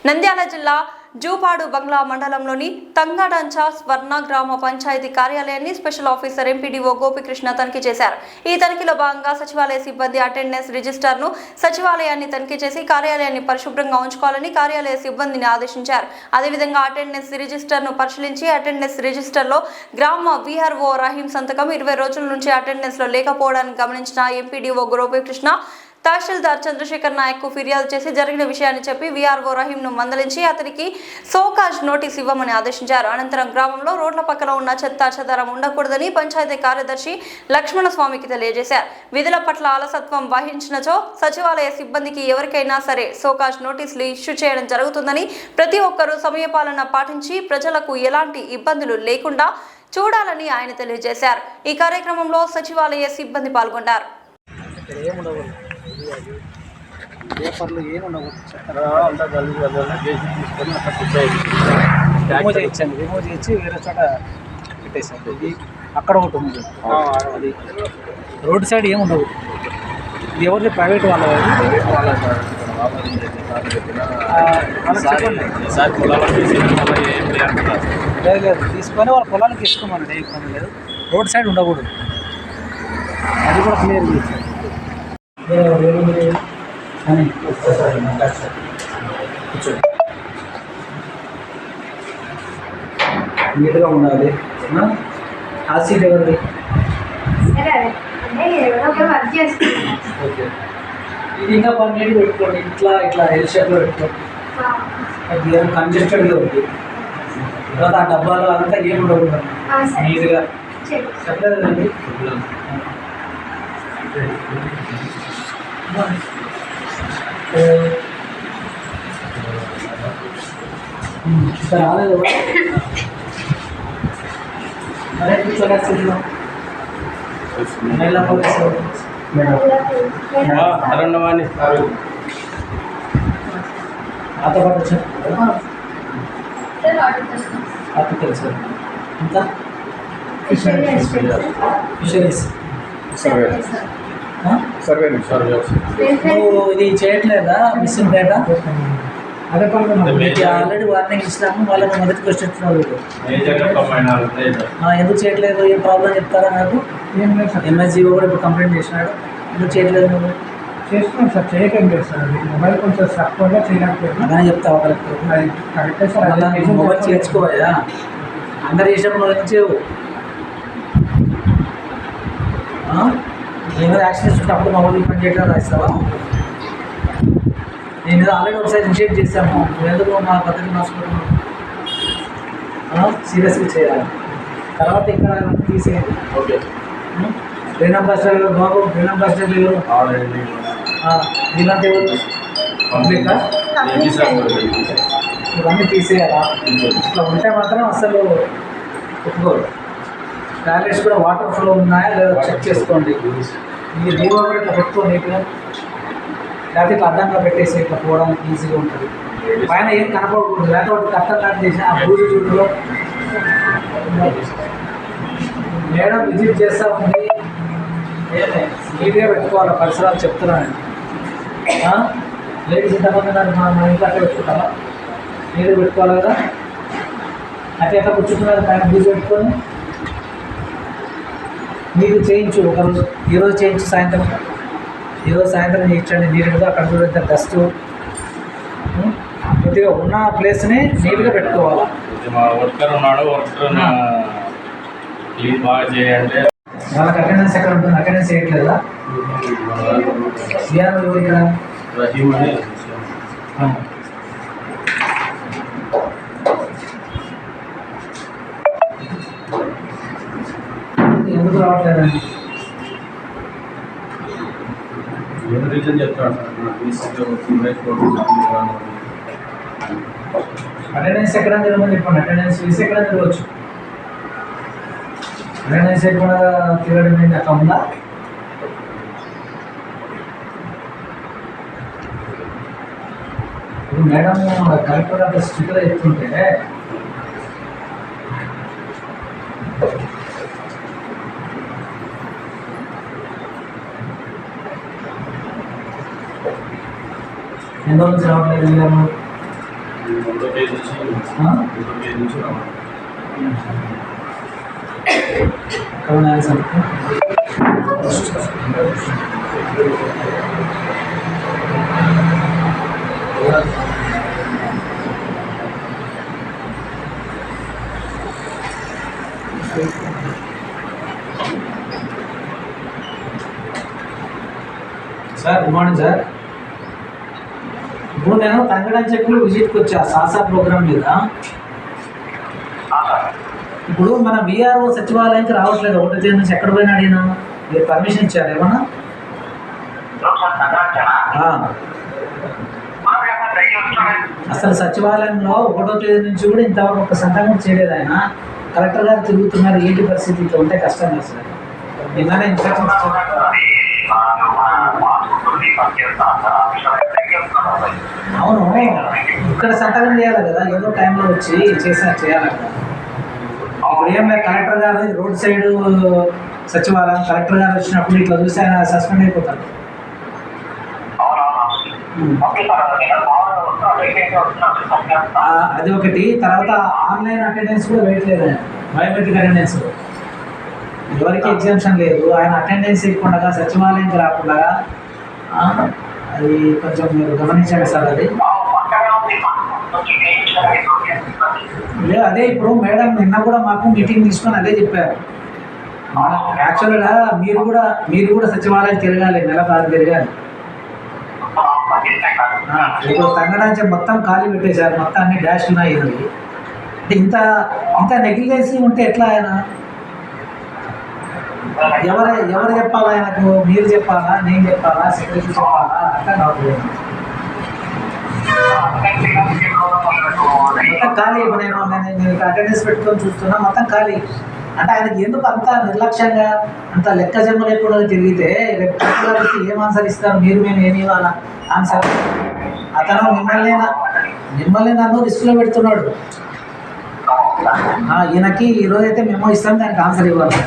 నంద్యాల జిల్లా జూపాడు బంగ్లా మండలంలోని తంగాడంచ స్వర్ణ గ్రామ పంచాయతీ కార్యాలయాన్ని స్పెషల్ ఆఫీసర్ ఎంపీడీఓ గోపికృష్ణ తనిఖీ చేశారు. ఈ తనిఖీలో భాగంగా సచివాలయ సిబ్బంది అటెండెన్స్ రిజిస్టర్ను సచివాలయాన్ని తనిఖీ చేసి కార్యాలయాన్ని పరిశుభ్రంగా ఉంచుకోవాలని కార్యాలయ సిబ్బందిని ఆదేశించారు. అదేవిధంగా అటెండెన్స్ రిజిస్టర్ను పరిశీలించి అటెండెన్స్ రిజిస్టర్లో గ్రామ వీఆర్ఓ రహీం సంతకం 20 రోజుల నుంచి అటెండెన్స్ లో లేకపోవడాన్ని గమనించిన ఎంపీడీఓ గోపికృష్ణ తహసీల్దార్ చంద్రశేఖర్ నాయక్ కు ఫిర్యాదు చేసి జరిగిన విషయాన్ని చెప్పి వీఆర్ఓ రహీం ను మందలించి అతనికి సోకాజ్ నోటీస్ ఇవ్వమని ఆదేశించారు. అనంతరం గ్రామంలో రోడ్ల పక్కన ఉన్న చెత్త చెదారం ఉండకూడదని పంచాయతీ కార్యదర్శి లక్ష్మణస్వామికి తెలియజేశారు. విధుల పట్ల అలసత్వం వహించినచో సచివాలయ సిబ్బందికి ఎవరికైనా సరే సోకాజ్ నోటీసులు ఇష్యూ చేయడం జరుగుతుందని, ప్రతి ఒక్కరూ సమయపాలన పాటించి ప్రజలకు ఎలాంటి ఇబ్బందులు లేకుండా చూడాలని ఆయన తెలియజేశారు. ఈ కార్యక్రమంలో సచివాలయ సిబ్బంది పాల్గొన్నారు. పేపర్లు ఏముండవు అంతా కలిసి చేసి తీసుకొని అక్కడ రిమూవ్ చేసి వేరే చోట పెట్టేసాను. ఇది అక్కడ ఒకటి ఉంది, అది రోడ్ సైడ్ ఏముండవు. ఇది ఎవరిది? ప్రైవేట్ వాళ్ళ లేదు తీసుకొని వాళ్ళ పొలానికి ఇసుకోమని ఏ ఇబ్బంది లేదు. రోడ్ సైడ్ ఉండకూడదు, అది కూడా క్లియర్ చేశారు. నీట్గా ఉండాలి. ఆ సీట్ ఎవరిది? ఓకే, ఇది ఇంకా నీట్గా పెట్టుకోండి. ఇట్లా ఇట్లా ఎల్ షేప్లో పెట్టుకోండి. అది కంజెస్టెడ్గా ఉంది. తర్వాత ఆ డబ్బాలో అంతా ఏమి ఉండకూడదు, నీట్గా చెప్పలేదు కదండి. రాలేదు అరే కూర్చోలేదు. నాతో పాటు వచ్చారు అప్పుడు తెలుసు. ఇంకా ఫిషరీస్ నువ్వు ఇది చేయట్లేదా? మిస్సింగ్ డేటా అదే ఆల్రెడీ వార్నింగ్ ఇచ్చినాము. వాళ్ళని మొదటి క్వశ్చన్ ఎందుకు చేయట్లేదు, ఏం ప్రాబ్లం చెప్తారా? నాకు ఎంఎస్జీఓ కూడా ఇప్పుడు కంప్లైంట్ చేసినాడు. ఎందుకు చేయట్లేదు? నువ్వు చేస్తున్నాను సార్, చేయకండి లేదు సార్. మొబైల్ కొంచెం తక్కువగా చేయలేకపోయినా అలానే చెప్తావా కరెక్ట్? కరెక్టే సార్. మొబైల్ చేర్చుకోవా? అందరు చేసినప్పుడు నువ్వు చేయవు. నేను యాక్సిడెంట్స్ ఉంటే అప్పుడు మొబైల్ పని చేయడం రాస్తావా? నేను ఏదో ఆల్రెడీ ఒకసారి ఇనిషియేట్ చేశాము. ఎందుకు మా పద్ధతి మార్చుకుంటున్నాను? సీరియస్గా చేయాలి. తర్వాత ఇక్కడ తీసేయండి. ఓకే, బ్రెయిన్ అంబాసిడర్ బాబు, బ్రెయిన్ అంబాసిడర్ ఎవరు? వీళ్ళంతా ఎవరు? పబ్లికా? ఇవన్నీ తీసేయాలా? ఇట్లా ఉంటే మాత్రం అసలు ఒప్పుకోరు. టాయిలెట్స్ కూడా వాటర్ ఫ్లో ఉన్నాయా లేదా చెక్ చేసుకోండి. మీ దీపం కూడా ఇట్లా పెట్టుకోండి నీట్గా. లేకపోతే ఇట్లా అడ్డంగా పెట్టేసి ఇట్లా పోవడానికి ఈజీగా ఉంటుంది. పైన ఏం కనపడకూడదు. లేకపోతే కట్టం లాంటి చేసిన ఆ బూజు చూడులో మేడం విజిట్ చేస్తూ ఉంది. నీట్గా పెట్టుకోవాలి పరిసరాలు చెప్తున్నాను. లేడీస్ ఇంతమంది మన ఇంట్లో అట్లా పెట్టుకుంటారా? నీట్గా పెట్టుకోవాలి కదా. అయితే ఎట్లా కూర్చుంటున్నారు పైన బూజు పెట్టుకొని? మీకు చేయించు ఒకరోజు, ఈరోజు చేయించు, ఈరోజు సాయంత్రం చేయించండి నీట్గా. అక్కడ చూడండి డస్ట్ కొద్దిగా ఉన్న ప్లేస్ని నీట్గా పెట్టుకోవాలి. వాళ్ళకి అటెండెన్స్ ఎక్కడ ఉంటుంది? అటెండెన్స్ చేయట్లేదా? ఎవరు ఇక్కడ? ఎందుకు రావట్లేదండి? అటెండెన్స్ ఎక్కడ తిరగమని చెప్పండి. అటెండెన్స్ వేసి ఎక్కడ తిరగవచ్చు. అటెండెన్స్ ఎక్కడ తిరగడం ఏంటి? అక్కడ ఉందా? ఇప్పుడు మేడం కలెక్టర్ అంత స్ట్రిక్ట్గా చెప్తుంటే ఎన్నో నుంచి రావట్లేదు. కరోనా సంఖ్య సార్ గుడ్ మార్నింగ్ సార్. ఇప్పుడు నేను తంగడం చెప్పులు విజిట్కి వచ్చా సాసా ప్రోగ్రామ్ మీద. ఇప్పుడు మన విఆర్ఓ సచివాలయానికి రావట్లేదు, ఒకటి తేదీ నుంచి ఎక్కడ పోయినా అడిగినా మీరు పర్మిషన్ ఇచ్చారు ఏమన్నా? అసలు సచివాలయంలో 1వ తేదీ నుంచి కూడా ఇంతవరకు ఒక సంతకం చేయలేదు ఆయన. కలెక్టర్ గారు తిరుగుతున్నారు, ఏంటి పరిస్థితి? ఇట్లా ఉంటే కష్టం కదా సార్. నిన్ననే ఇన్స్ట్రక్షన్స్ అవును, ఇక్కడ సంతకం చేయాలి కదా, ఏదో టైంలో వచ్చి చేయాలి కదా. ఇప్పుడు ఏం లేదు, కలెక్టర్ గారు రోడ్ సైడ్ సచివాలయం కలెక్టర్ గారు వచ్చినప్పుడు ఇట్లా చూసి ఆయన సస్పెండ్ అయిపోతారు. అది ఒకటి. తర్వాత ఆన్లైన్ అటెండెన్స్ కూడా వేయట్లేదు, బయోమెట్రిక్ అటెండెన్స్ ఎవరికి ఎగ్జామ్షన్ లేదు. ఆయన అటెండెన్స్ ఇవ్వకుండా సచివాలయంకి రాకుండా అది కొంచెం మీరు గమనించండి సార్. అది లేదు, అదే ఇప్పుడు మేడం నిన్న కూడా మాకు మీటింగ్ తీసుకొని అదే చెప్పారు. యాక్చువల్గా మీరు కూడా సచివాలయం తిరగాలి, నెల 6 తిరగాలి. ఇప్పుడు తంగడానికి మొత్తం ఖాళీ పెట్టేశారు, మొత్తం అన్ని డాష్ ఉన్నాయి. అంటే ఇంత నెగ్లిజెన్సీ ఉంటే ఎట్లా? ఆయన ఎవరు చెప్పాలా ఆయనకు? మీరు చెప్పాలా, నేను చెప్పాలా, సెక్రటరీ చెప్పాలా? అట్లా కాదు, మొత్తం ఖాళీ. ఇప్పుడు నేను అటెండెన్స్ పెట్టుకొని చూస్తున్నా, మొత్తం ఖాళీ. అంటే ఆయనకి ఎందుకు అంత నిర్లక్ష్యంగా, అంత లెక్క జన్మ లేకుండా తిరిగితే రేపు ఏం ఆన్సర్ ఇస్తారు? మేము ఏమి ఇవ్వాలా ఆన్సర్? అతను మిమ్మల్ని నన్ను రిస్క్లో పెడుతున్నాడు. ఈయనకి ఈరోజు అయితే మేము ఇస్తాం, దానికి ఆన్సర్ ఇవ్వాలి.